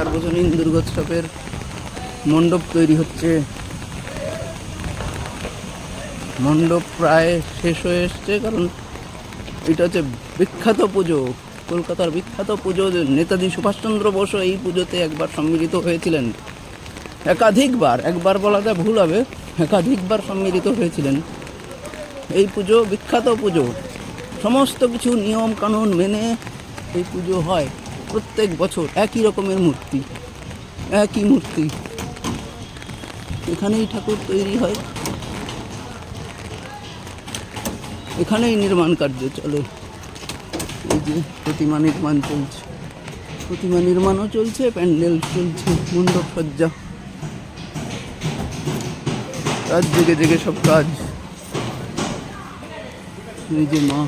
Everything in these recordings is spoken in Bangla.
সার্বজনীন দুর্গোৎসবের মণ্ডপ তৈরি হচ্ছে। মণ্ডপ প্রায় শেষ হয়ে এসছে, কারণ এটা হচ্ছে বিখ্যাত পুজো, কলকাতার বিখ্যাত পুজো। নেতাজি সুভাষচন্দ্র বোসও এই পুজোতে একবার সম্মিলিত হয়েছিলেন, একাধিকবার, একবার বলাটা ভুল হবে, একাধিকবার সম্মিলিত হয়েছিলেন। এই পুজো বিখ্যাত পুজো, সমস্ত কিছু নিয়ম কানুন মেনে এই পুজো হয় প্রত্যেক বছর। একই রকমের মূর্তি, একই মূর্তি, এখানেই ঠাকুর তৈরি হয়, এখানেই নির্মাণ কার্য চলে। এই যে প্রতিমা নির্মাণ চলছে, প্রতিমা নির্মাণও চলছে, প্যান্ডেল চলছে, মণ্ডপ সজ্জা, কাজ জেগে জেগে সব কাজ। এই যে মা,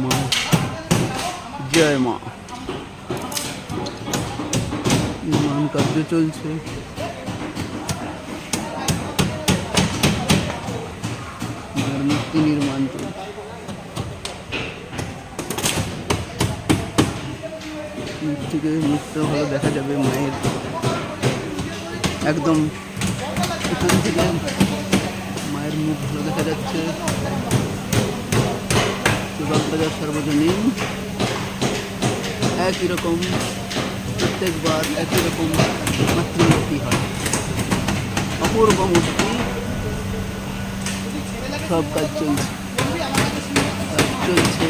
মা জয় মা, নির্মাণ কার্য চলছে। মূর্তি নির্মাণ চলছে, থেকে মুখটা ভালো দেখা যাবে মায়ের, একদম এখান থেকে মায়ের মুখ ভালো দেখা যাচ্ছে। বাগবাজার সার্বজনীন একই রকম, প্রত্যেকবার একই রকম মাতৃমূর্তি হয়, অপূর্ব মূর্তি। সব কাজ চলছে, কাজ চলছে।